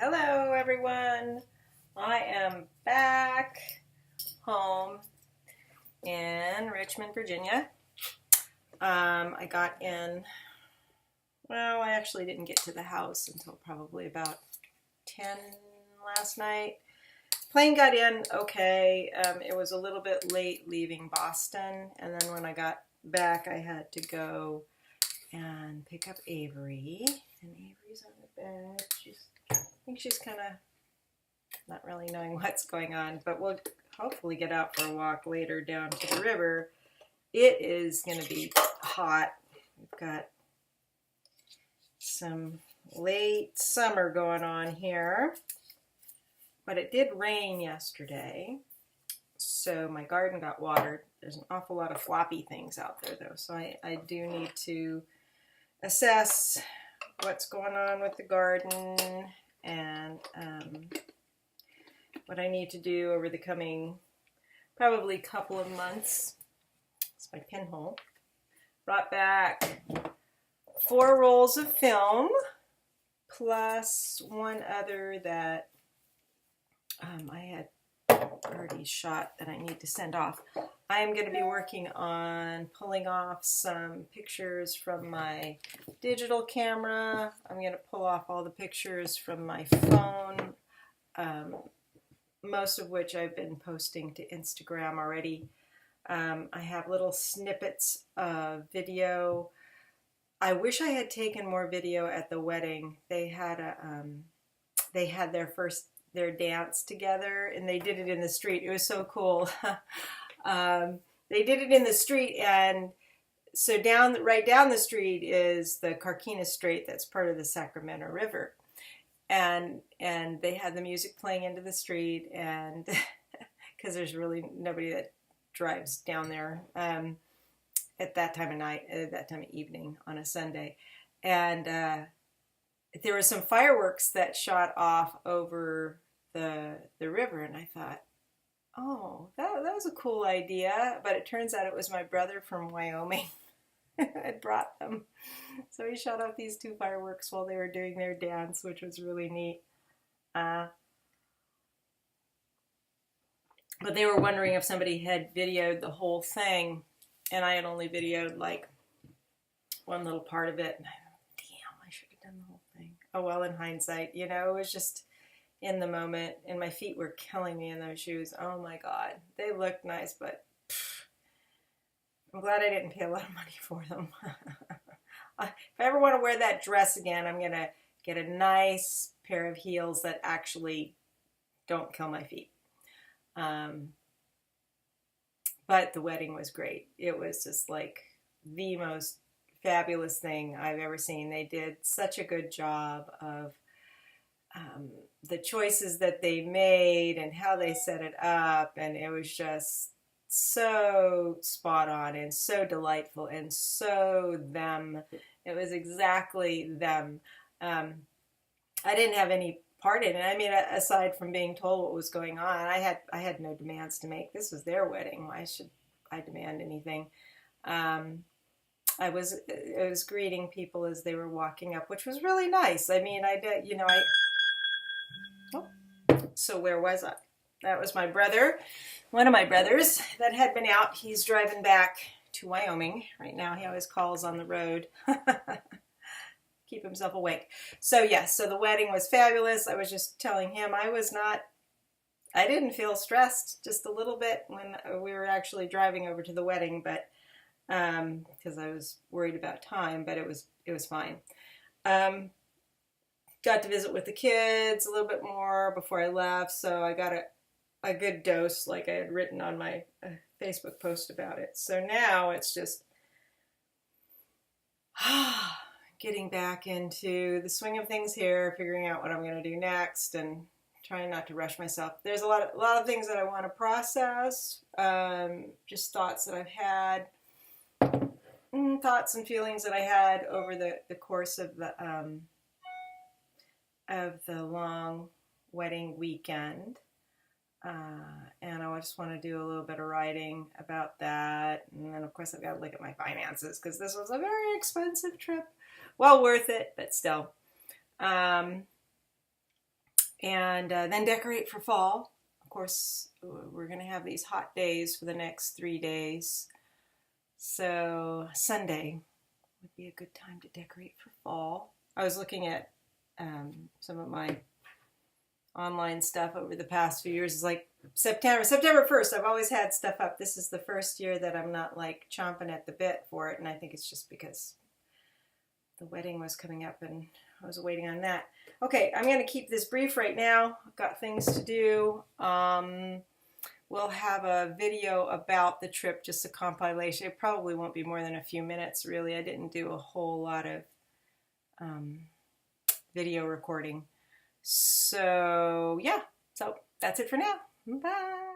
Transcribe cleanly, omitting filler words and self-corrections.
Hello, everyone. I am back home in Richmond, Virginia. I got in, well, I actually didn't get to the house until probably about 10 last night. Plane got in okay. It was a little bit late leaving Boston, and then when I got back, I had to go and pick up Avery. And Avery's on the bed. I think she's kind of not really knowing what's going on, but we'll hopefully get out for a walk later down to the river. It is going to be hot. We've got some late summer going on here, but it did rain yesterday, so my garden got watered. There's an awful lot of floppy things out there, though, so I do need to assess what's going on with the garden and what I need to do over the coming probably couple of months. It's my pinhole. Brought back 4 rolls of film plus one other that I had already shot that I need to send off. I am going to be working on pulling off some pictures from my digital camera. I'm going to pull off all the pictures from my phone, most of which I've been posting to Instagram already. I have little snippets of video. I wish I had taken more video at the wedding. They had their dance together, and they did it in the street. It was so cool. They did it in the street, and so right down the street is the Carquinez Strait that's part of the Sacramento River. And they had the music playing into the street, and because there's really nobody that drives down there at that time of night, at that time of evening on a Sunday. And there was some fireworks that shot off over the river, and I thought, oh, that was a cool idea. But it turns out it was my brother from Wyoming had brought them. So he shot off these 2 fireworks while they were doing their dance, which was really neat. But they were wondering if somebody had videoed the whole thing, and I had only videoed like one little part of it. And I should have done the whole thing. Oh well, in hindsight, it was just in the moment, and my feet were killing me in those shoes. Oh my God, they looked nice, but I'm glad I didn't pay a lot of money for them. If I ever want to wear that dress again, I'm going to get a nice pair of heels that actually don't kill my feet. But the wedding was great. It was just like the most fabulous thing I've ever seen. They did such a good job of the choices that they made and how they set it up, and it was just so spot on and so delightful and so them. It was exactly them. I didn't have any part in it. I mean, aside from being told what was going on, I had no demands to make. This was their wedding. Why should I demand anything? I was greeting people as they were walking up, which was really nice. I mean, so where was I? That was my brother, one of my brothers that had been out. He's driving back to Wyoming right now. He always calls on the road. Keep himself awake. So yes, so the wedding was fabulous. I was just telling him I didn't feel stressed, just a little bit when we were actually driving over to the wedding, but because I was worried about time, but it was fine. Got to visit with the kids a little bit more before I left, so I got a good dose, like I had written on my Facebook post about it. So now it's just getting back into the swing of things here, figuring out what I'm going to do next, and trying not to rush myself. There's a lot of things that I want to process, just thoughts that I've had, thoughts and feelings that I had over the course of the long wedding weekend. And I just want to do a little bit of writing about that. And then, of course, I've got to look at my finances because this was a very expensive trip. Well worth it, but still. and then decorate for fall. Of course, we're going to have these hot days for the next 3 days. So Sunday would be a good time to decorate for fall. I was looking at some of my online stuff over the past few years. It's like September 1st. I've always had stuff up. This is the first year that I'm not like chomping at the bit for it, and I think it's just because the wedding was coming up and I was waiting on that. Okay, I'm going to keep this brief right now. I've got things to do. We'll have a video about the trip, just a compilation. It probably won't be more than a few minutes, really. I didn't do a whole lot of video recording. So, yeah. So, that's it for now. Bye.